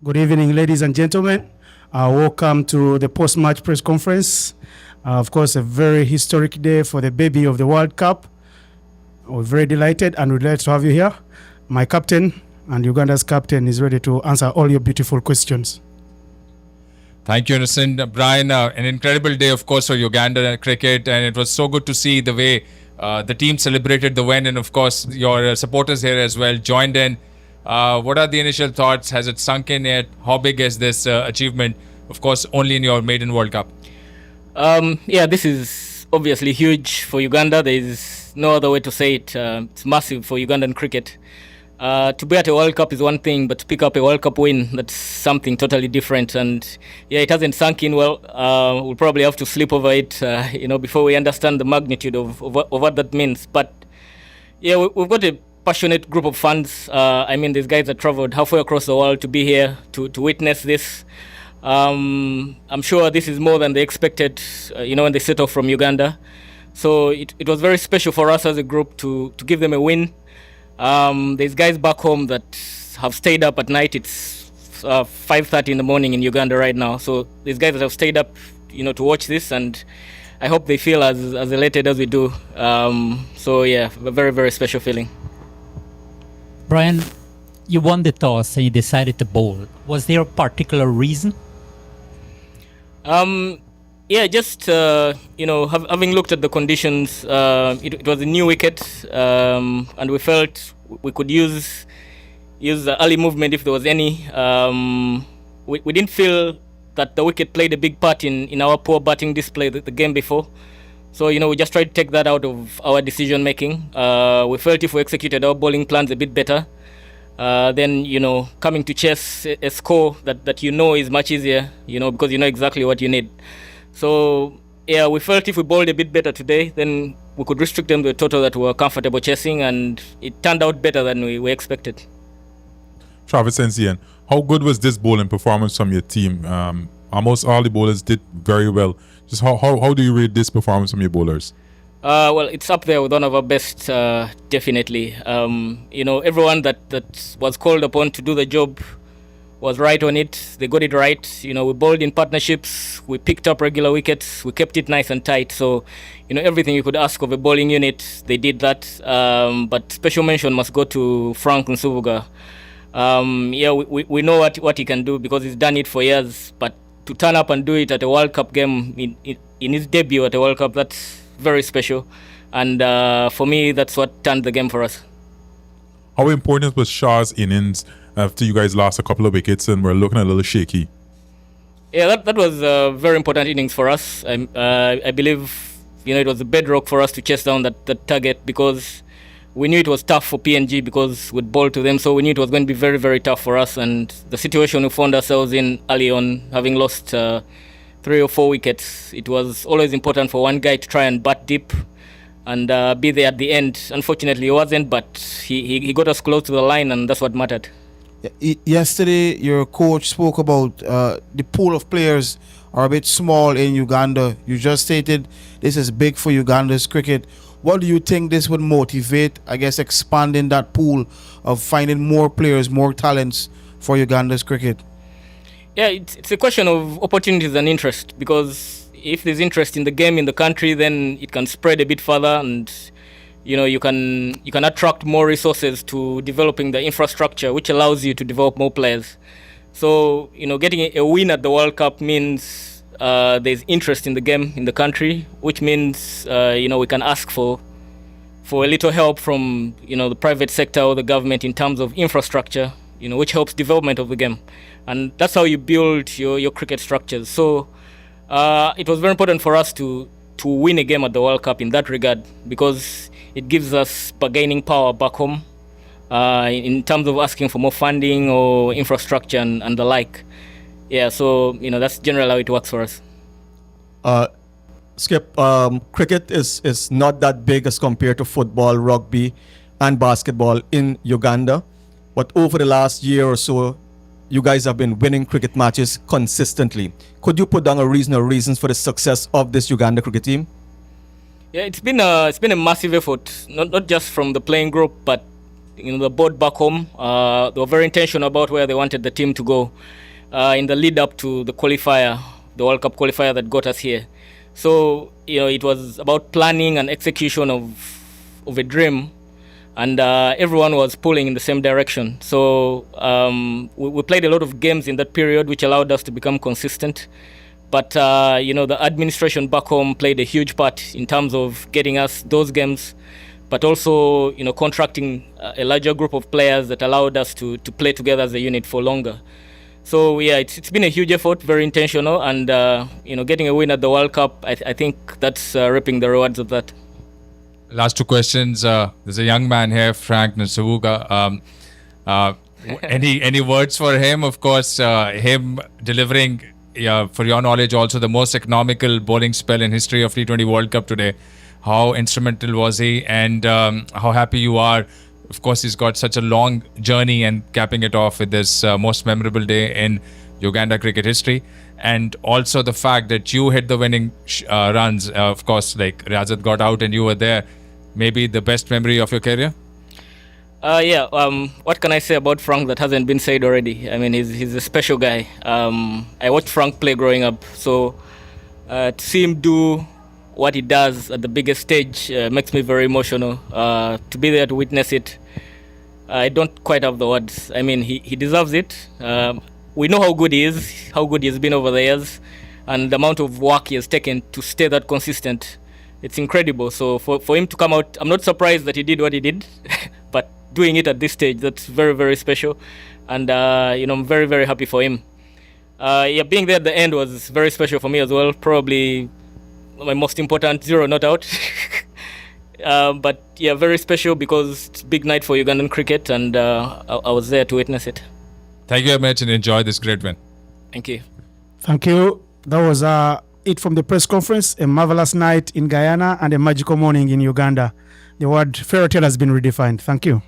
Good evening, ladies and gentlemen. Welcome to the post-match press conference. Of course, a very historic day for the baby of the World Cup. We're very delighted and we'd like to have you here. My captain and Uganda's captain is ready to answer all your beautiful questions. Thank you, Innocent. Brian, an incredible day, of course, for Uganda cricket, and it was so good to see the way the team celebrated the win, and of course, your supporters here as well joined in. What are the initial thoughts? Has it sunk in yet? How big is this achievement? Of course, only in your maiden World Cup. This is obviously huge for Uganda. There is no other way to say it. It's massive for Ugandan cricket. To be at a World Cup is one thing, but to pick up a World Cup win, that's something totally different. And yeah, it hasn't sunk in well. We'll probably have to sleep over it, before we understand the magnitude of what that means. But yeah, we've got a passionate group of fans. These guys that traveled halfway across the world to be here to witness this. I'm sure this is more than they expected, when they set off from Uganda. So it was very special for us as a group to give them a win. There's guys back home that have stayed up at night. It's 5:30 in the morning in Uganda right now. So there's guys that have stayed up, to watch this, and I hope they feel as elated as we do. A very, very special feeling. Brian, you won the toss and you decided to bowl. Was there a particular reason? Having looked at the conditions, it was a new wicket, and we felt we could use the early movement if there was any. We didn't feel that the wicket played a big part in our poor batting display the game before. So, we just tried to take that out of our decision making. We felt if we executed our bowling plans a bit better, then, coming to chase a score that is much easier, because you know exactly what you need. So, yeah, we felt if we bowled a bit better today, then we could restrict them to a total that we were comfortable chasing, and it turned out better than we expected. Travis Sensian, how good was this bowling performance from your team? Almost all the bowlers did very well. Just how do you rate this performance from your bowlers? It's up there with one of our best, definitely. Everyone that was called upon to do the job was right on it. They got it right. We bowled in partnerships. We picked up regular wickets. We kept it nice and tight. So, everything you could ask of a bowling unit, they did that. But special mention must go to Frank Nsubuga. We know what he can do because he's done it for years. But to turn up and do it at a World Cup game in his debut at a World Cup, that's very special. And for me, that's what turned the game for us. How important was Shah's innings after you guys lost a couple of wickets and were looking a little shaky? Yeah, that was a very important innings for us. I believe, it was a bedrock for us to chase down that target because we knew it was tough for PNG because we'd bowled to them. So we knew it was going to be very, very tough for us. And the situation we found ourselves in early on, having lost 3 or 4 wickets, it was always important for one guy to try and bat deep and be there at the end. Unfortunately, he wasn't, but he got us close to the line, and that's what mattered. Yesterday, your coach spoke about the pool of players are a bit small in Uganda. You just stated this is big for Uganda's cricket. What do you think this would motivate, expanding that pool of finding more players, more talents for Uganda's cricket? Yeah, it's a question of opportunities and interest, because if there's interest in the game in the country, then it can spread a bit further, and you can attract more resources to developing the infrastructure, which allows you to develop more players. So getting a win at the World Cup means there's interest in the game in the country, which means we can ask for a little help from the private sector or the government in terms of infrastructure, which helps development of the game. And that's how you build your cricket structures. So it was very important for us to win a game at the World Cup in that regard, because it gives us bargaining power back home in terms of asking for more funding or infrastructure and the like. Yeah, so that's generally how it works for us. Skip, cricket is not that big as compared to football, rugby, and basketball in Uganda. But over the last year or so, you guys have been winning cricket matches consistently. Could you put down a reason or reasons for the success of this Uganda cricket team? Yeah, it's been a massive effort, not just from the playing group, but the board back home, they were very intentional about where they wanted the team to go in the lead up to the qualifier, the World Cup qualifier that got us here. So, it was about planning and execution of a dream, and everyone was pulling in the same direction. So we played a lot of games in that period, which allowed us to become consistent. But, the administration back home played a huge part in terms of getting us those games, but also, contracting a larger group of players that allowed us to play together as a unit for longer. So, yeah, it's been a huge effort, very intentional, and, getting a win at the World Cup, I think that's reaping the rewards of that. Last two questions. There's a young man here, Frank Nsubuga. Any words for him? Of course, him delivering, for your knowledge, also the most economical bowling spell in history of T20 World Cup today. How instrumental was he, and how happy you are? Of course, he's got such a long journey, and capping it off with this most memorable day in Uganda cricket history. And also the fact that you hit the winning runs. Of course, like Riyazat got out and you were there. Maybe the best memory of your career? What can I say about Frank that hasn't been said already? I mean, he's a special guy. I watched Frank play growing up, so to see him do what he does at the biggest stage makes me very emotional. To be there to witness it, I don't quite have the words. I mean, he deserves it. We know how good he is, how good he has been over the years, and the amount of work he has taken to stay that consistent. It's incredible. So for him to come out, I'm not surprised that he did what he did, but doing it at this stage, that's very, very special. And, I'm very, very happy for him. Being there at the end was very special for me as well. Probably my most important 0 not out. But very special because it's a big night for Ugandan cricket, and I was there to witness it. Thank you very much and enjoy this great win. Thank you. Thank you. That was it from the press conference. A marvelous night in Guyana and a magical morning in Uganda. The word fairy tale has been redefined. Thank you.